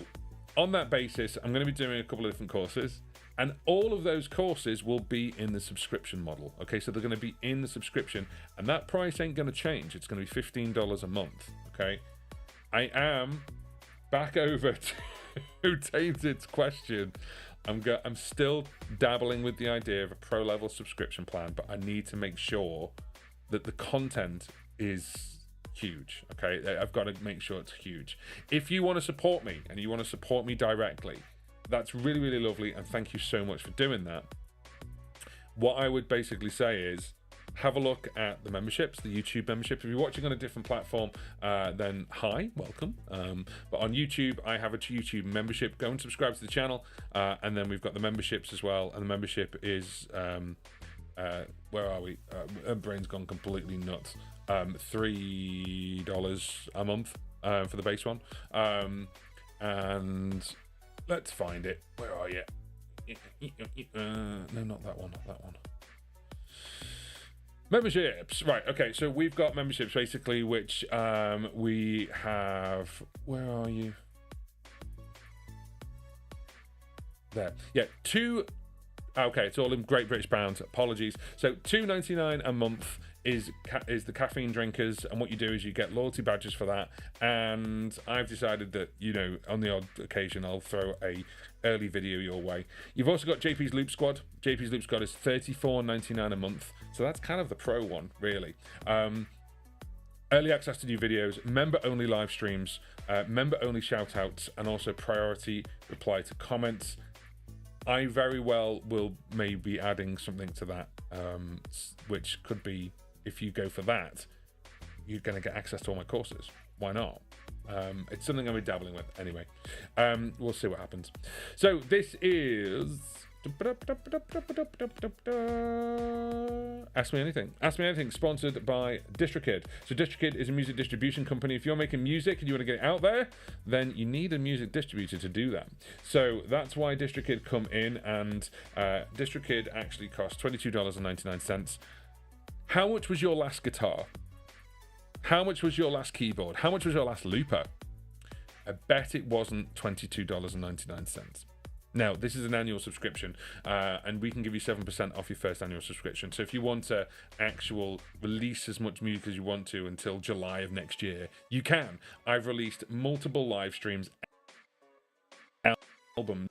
on that basis, I'm going to be doing a couple of different courses, and all of those courses will be in the subscription model. Okay, so they're going to be in the subscription, and that price ain't going to change. It's going to be $15 a month. Okay, I am back over to Tainted's question. I'm still dabbling with the idea of a pro level subscription plan, but I need to make sure that the content is huge. Okay, I've got to make sure it's huge. If you want to support me and you want to support me directly, that's really, really lovely, and thank you so much for doing that. What I would basically say is have a look at the memberships, the YouTube membership. If you're watching on a different platform, then hi, welcome. But on YouTube, I have a YouTube membership. Go and subscribe to the channel, and then we've got the memberships as well. And the membership is where are we? Our brain's gone completely nuts. $3 a month for the base one, and let's find it. Where are you? No, not that one. Not that one. Memberships, right? Okay, so we've got memberships basically, which we have. Where are you? There, yeah, two. Okay, it's all in Great British pounds. Apologies. So $2.99 a month is the caffeine drinkers, and what you do is you get loyalty badges for that. And I've decided that, you know, on the odd occasion I'll throw a early video your way. You've also got JP's Loop Squad. JP's Loop Squad is $34.99 a month, so that's kind of the pro one, really. Early access to new videos, member-only live streams, member-only shout-outs, and also priority reply to comments. I very well will maybe adding something to that, which could be, if you go for that, you're going to get access to all my courses. Why not? It's something I'll be dabbling with anyway. We'll see what happens. So this is Ask Me Anything. Ask Me Anything, sponsored by DistroKid. So DistroKid is a music distribution company. If you're making music and you want to get it out there, then you need a music distributor to do that. So that's why DistroKid come in, and DistroKid actually costs $22.99. How much was your last guitar? How much was your last keyboard? How much was your last looper? I bet it wasn't $22.99. Now, this is an annual subscription, and we can give you 7% off your first annual subscription. So if you want to release as much music as you want to until July of next year, you can. I've released multiple live streams, album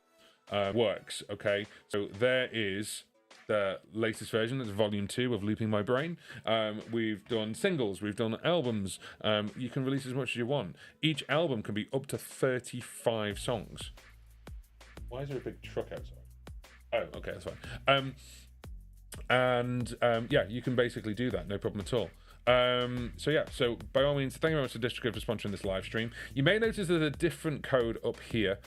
works, okay? So there is the latest version, it's volume 2 of Looping My Brain. We've done singles, we've done albums. You can release as much as you want. Each album can be up to 35 songs. Why is there a big truck outside? Oh, okay, that's fine. Yeah, you can basically do that, no problem at all. So by all means, thank you very much to DistroKid for sponsoring this live stream. You may notice there's a different code up here.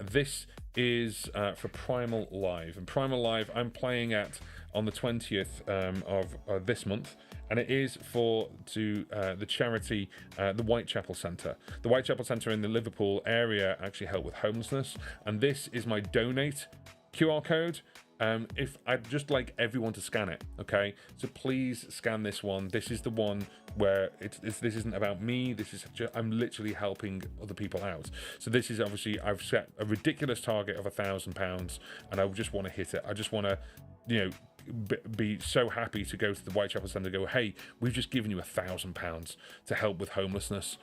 This is for Primal Live. And Primal Live, I'm playing at on the 20th of this month, and it is for the charity, the Whitechapel Centre. The Whitechapel Centre in the Liverpool area actually help with homelessness, and this is my donate QR code. If I'd just like everyone to scan it, okay? So please scan this one. This is the one where this isn't about me. This is I'm literally helping other people out. So this is obviously, I've set a ridiculous target of £1,000, and I just want to hit it. I just want to, you know, be so happy to go to the Whitechapel Centre and go, hey, we've just given you £1,000 to help with homelessness,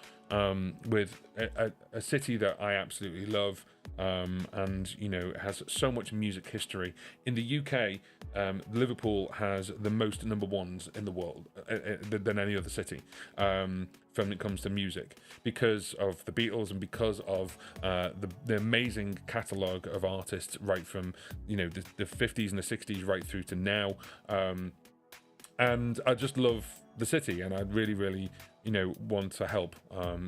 with a city that I absolutely love, and you know, has so much music history. In the UK, Liverpool has the most number ones in the world than any other city, when it comes to music, because of the Beatles and because of the amazing catalogue of artists, right from, you know, the 50s and the 60s right through to now. And I just love the city, and I really, you know, want to help.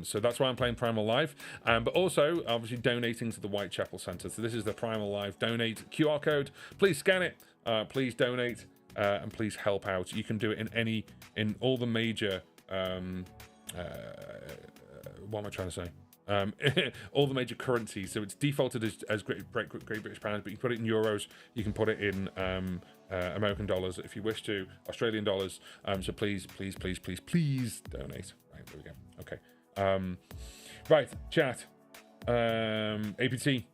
So that's why I'm playing Primal Live, but also obviously donating to the Whitechapel Centre. So this is the Primal Live donate QR code. Please scan it, please donate, and please help out. You can do it in all the major what am I trying to say? All the major currencies. So it's defaulted as Great British Pounds, but you can put it in euros, you can put it in American dollars if you wish to, Australian dollars. So please donate. Right, there we go. Okay. Right, chat. APT.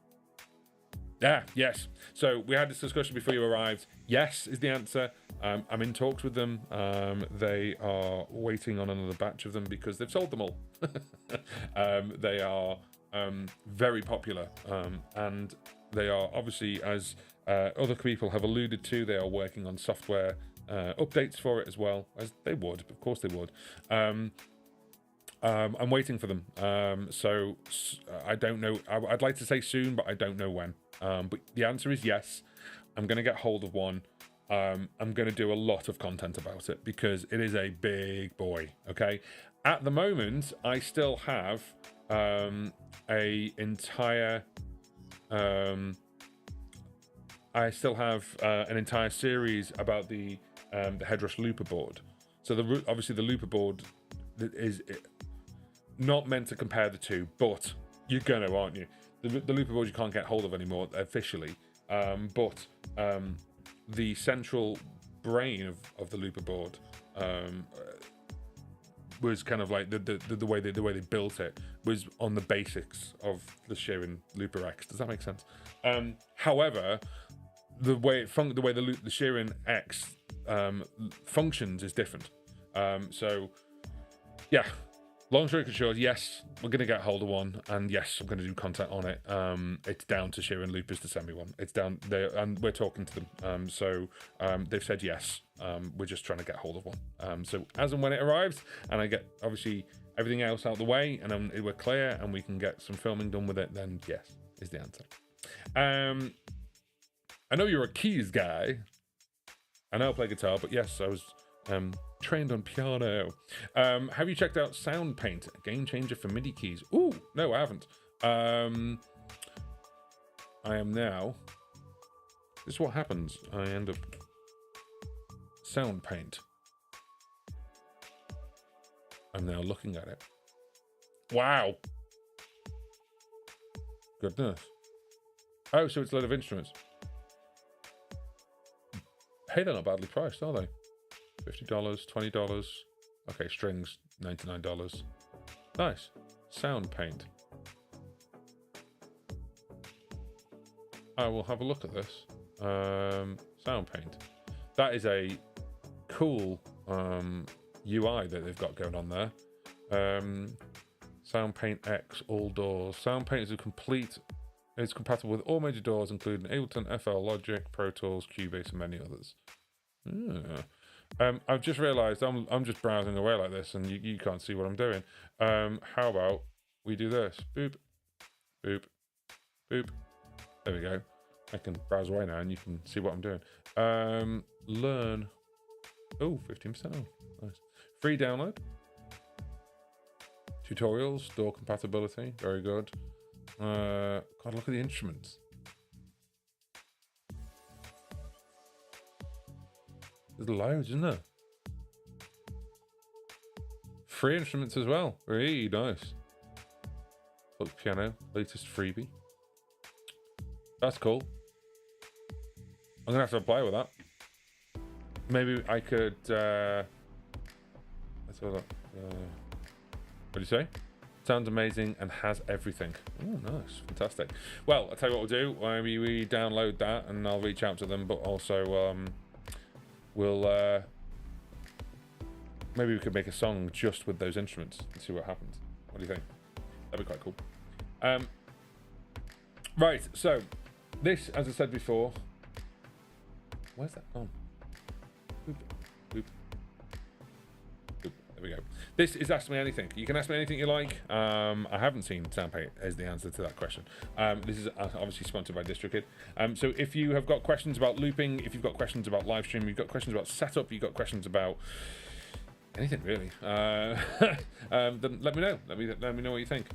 Yes. So we had this discussion before you arrived. Yes is the answer. I'm in talks with them. They are waiting on another batch of them because they've sold them all. They are very popular, and they are obviously, as other people have alluded to, they are working on software updates for it as well, as they would. Of course they would. I'm waiting for them. So I don't know. I'd like to say soon, but I don't know when. But the answer is yes. I'm going to get hold of one. I'm going to do a lot of content about it because it is a big boy. Okay. At the moment, I still have an entire series about the headrush looper board. So obviously the looper board is not meant to compare the two, but you're gonna, aren't you? The looper board you can't get hold of anymore officially, but the central brain of the looper board was kind of like the way they built it was on the basics of the Sheeran Looper X. Does that make sense? However, the way the Sheeran X functions is different. So yeah, long story short, yes, we're going to get hold of one, and yes, I'm going to do content on it. It's down to Sheeran Loopers to send me one. It's down there, and we're talking to them. So they've said yes. We're just trying to get hold of one. So as and when it arrives, and I get obviously everything else out of the way, and we're clear, and we can get some filming done with it, then yes is the answer. I know you're a keys guy. I know I play guitar, but yes, I was trained on piano. Have you checked out Sound Paint, a game changer for MIDI keys? Ooh, no, I haven't. I am now. This is what happens. I end up Sound Paint. I'm now looking at it. Wow. Goodness. Oh, so it's a lot of instruments. Hey, they're not badly priced, are they? $50, $20. Okay, strings, $99. Nice. Sound Paint. I will have a look at this. Sound Paint. That is a cool UI that they've got going on there. Sound Paint X, all doors. Sound Paint is it's compatible with all major doors, including Ableton, FL, Logic, Pro Tools, Cubase, and many others. I've just realised I'm just browsing away like this, and you can't see what I'm doing. How about we do this? Boop, boop, boop. There we go. I can browse away now, and you can see what I'm doing. Learn. Oh, 15% off. Nice. Free download. Tutorials, door compatibility. Very good. God, look at the instruments. There's loads, isn't there? Free instruments as well. Really nice. Look, piano, latest freebie. That's cool. I'm gonna have to apply with that. Maybe I could. Let's have a look. What do you say? Sounds amazing and has everything. Oh, nice, fantastic. Well, I'll tell you what we'll do. Maybe we download that and I'll reach out to them, but also we'll maybe we could make a song just with those instruments and see what happens. What do you think? That'd be quite cool. Right, so this, as I said before, where's that gone? Boop, boop, boop. There we go. This is Ask Me Anything. You can ask me anything you like. I haven't seen Soundpay as the answer to that question. This is obviously sponsored by DistroKid. So if you have got questions about looping, if you've got questions about live stream, you've got questions about setup, you've got questions about anything really, then let me know. Let me know what you think.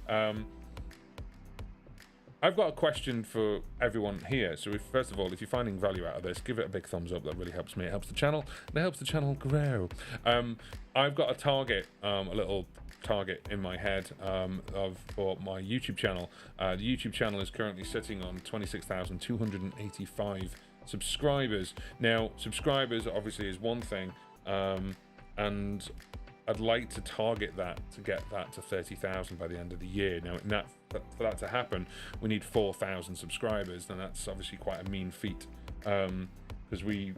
I've got a question for everyone here. So first of all, if you're finding value out of this, give it a big thumbs up. That really helps me. It helps the channel, and it helps the channel grow. I've got a target, a little target in my head for my YouTube channel. The YouTube channel is currently sitting on 26,285 subscribers. Now, subscribers obviously is one thing, and I'd like to target that to get that to 30,000 by the end of the year. Now, for that to happen, we need 4,000 subscribers, and that's obviously quite a mean feat, because we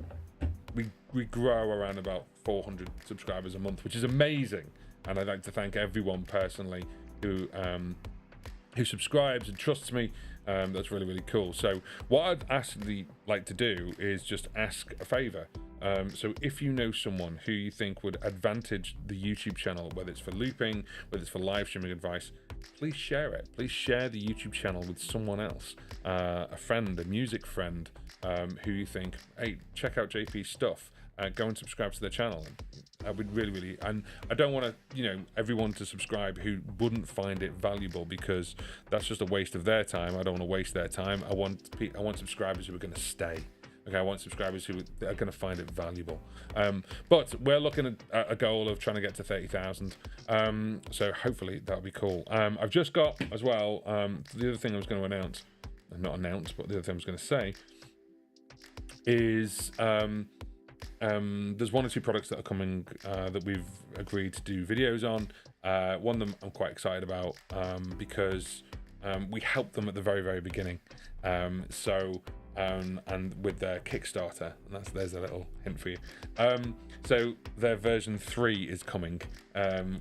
grow around about 400 subscribers a month, which is amazing. And I'd like to thank everyone personally who subscribes and trusts me. That's really, really cool. So what I'd actually like to do is just ask a favor. So if you know someone who you think would advantage the YouTube channel, whether it's for looping, whether it's for live streaming advice, please share it. Please share the YouTube channel with someone else, a friend, a music friend, who you think, hey, check out JP's stuff. Go and subscribe to their channel. I would really, and I don't want to, everyone to subscribe who wouldn't find it valuable, because that's just a waste of their time. I don't want to waste their time. I want subscribers who are going to stay. Okay, I want subscribers who are going to find it valuable. But we're looking at a goal of trying to get to 30,000. So hopefully that'll be cool. I've just got as well, the other thing I was going to announce, not announce, but the other thing I was going to say is there's one or two products that are coming that we've agreed to do videos on. One of them I'm quite excited about because we helped them at the very, very beginning. And with their Kickstarter, and there's a little hint for you. So their version 3 is coming,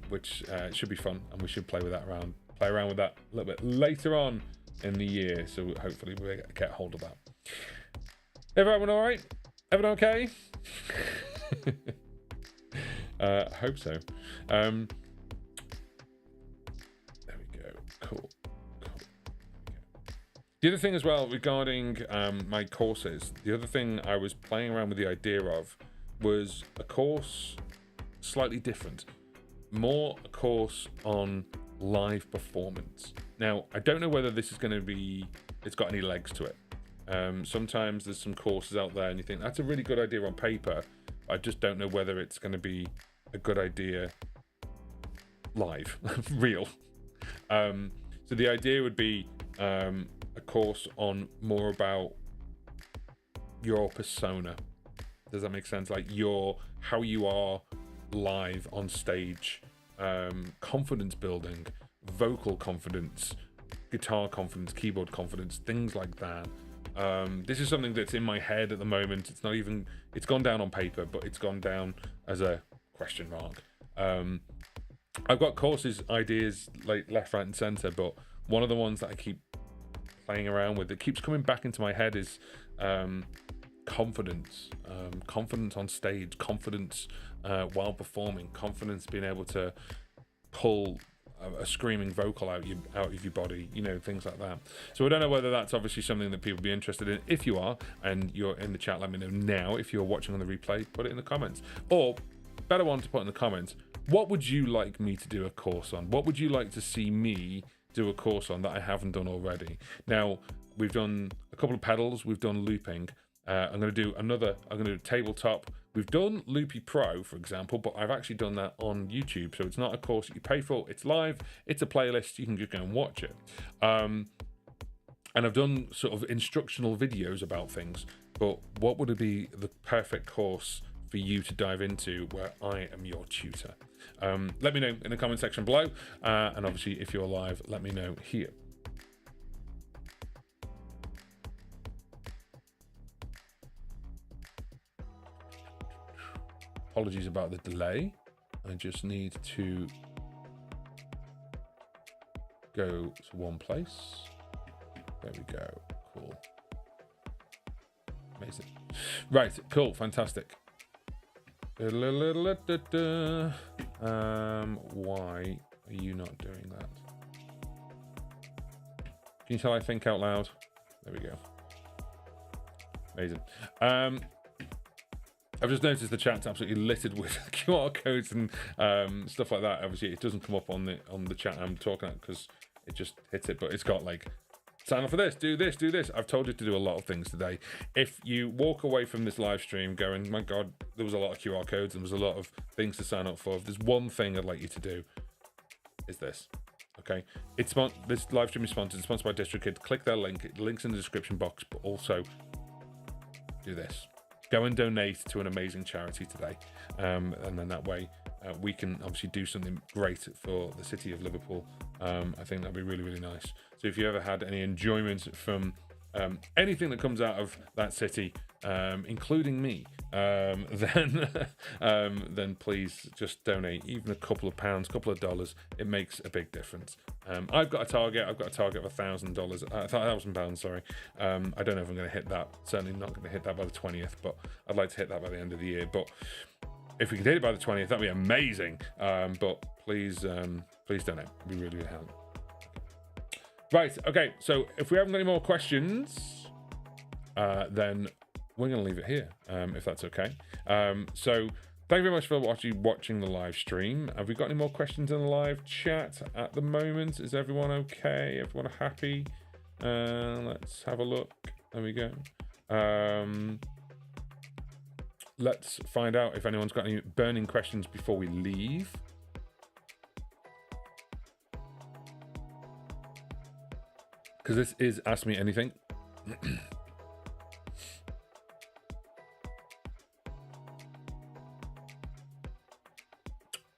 which should be fun, and we should play around with that a little bit later on in the year. So hopefully we'll get hold of that. Everyone all right? Everyone okay? Hope so. There we go. Cool. The other thing as well regarding my courses, the other thing I was playing around with the idea of was a course slightly different, more a course on live performance. Now, I don't know whether this is going to be, it's got any legs to it. Sometimes there's some courses out there and you think that's a really good idea on paper. I just don't know whether it's going to be a good idea live, real. So the idea would be a course on more about your persona. Does that make sense? Like how you are live on stage, confidence building, vocal confidence, guitar confidence, keyboard confidence, things like that. This is something that's in my head at the moment. It's not even, it's gone down on paper, but it's gone down as a question mark. I've got courses, ideas like left, right and center, but one of the ones that I keep playing around with, that keeps coming back into my head is confidence. Confidence on stage, confidence while performing, confidence being able to pull a screaming vocal out of your body, things like that. So I don't know whether that's obviously something that people be interested in. If you are, and you're in the chat, let me know now. If you're watching on the replay, put it in the comments. Or better one to put in the comments, what would you like me to do a course on? What would you like to see me do a course on that I haven't done already? Now, we've done a couple of pedals, we've done looping. I'm going to do a tabletop. We've done Loopy Pro, for example, but I've actually done that on YouTube. So it's not a course that you pay for. It's live. It's a playlist. You can just go and watch it. And I've done sort of instructional videos about things. But what would be the perfect course for you to dive into where I am your tutor? Let me know in the comment section below. And obviously, if you're live, let me know here. Apologies about the delay. I just need to go to one place. There we go. Cool. Amazing. Right. Cool. Fantastic. Why are you not doing that? Can you tell I think out loud? There we go. Amazing. I've just noticed the chat's absolutely littered with QR codes and stuff like that. Obviously, it doesn't come up on the chat I'm talking about because it just hits it, but it's got like, sign up for this, do this, do this. I've told you to do a lot of things today. If you walk away from this live stream going, my God, there was a lot of QR codes and there was a lot of things to sign up for. If there's one thing I'd like you to do, is this. Okay, this live stream is sponsored by DistroKid. Click that link. It links in the description box, but also do this. Go and donate to an amazing charity today. And then that way we can obviously do something great for the city of Liverpool. I think that'd be really, really nice. So if you ever had any enjoyment from anything that comes out of that city, including me, then please just donate, even a couple of pounds, couple of dollars. It makes a big difference. I've got a target of £1,000, sorry. I don't know if I'm going to hit that. Certainly not going to hit that by the 20th, but I'd like to hit that by the end of the year. But if we could hit it by the 20th, that'd be amazing. But please donate. It'd be really, really helpful. Right, okay, so if we haven't got any more questions, then we're going to leave it here, if that's okay. So thank you very much for watching the live stream. Have we got any more questions in the live chat at the moment? Is everyone okay? Everyone happy? Let's have a look. There we go. Let's find out if anyone's got any burning questions before we leave. Because this is Ask Me Anything.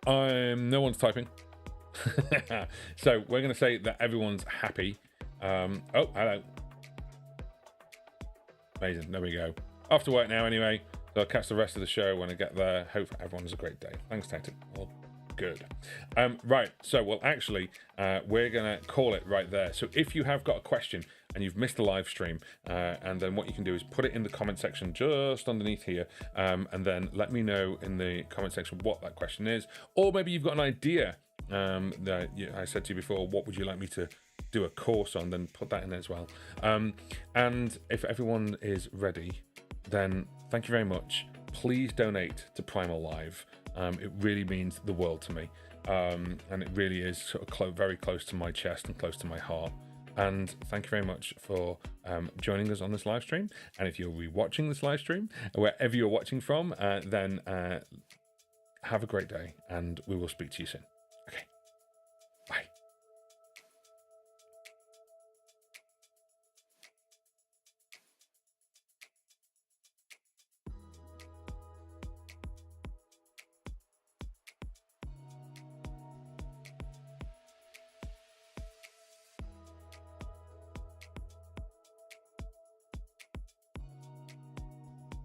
No one's typing. So we're going to say that everyone's happy. Oh, hello. Amazing. There we go. Off to work now anyway. So I'll catch the rest of the show when I get there. Hope everyone has a great day. Thanks, Tactic. Well, good. Right. So, well, actually, we're going to call it right there. So if you have got a question and you've missed the live stream, and then what you can do is put it in the comment section just underneath here, and then let me know in the comment section what that question is. Or maybe you've got an idea that I said to you before, what would you like me to do a course on? Then put that in as well. And if everyone is ready, then thank you very much. Please donate to Primal Live. It really means the world to me. And it really is sort of very close to my chest and close to my heart. And thank you very much for joining us on this live stream. And if you're rewatching this live stream, wherever you're watching from, then have a great day and we will speak to you soon.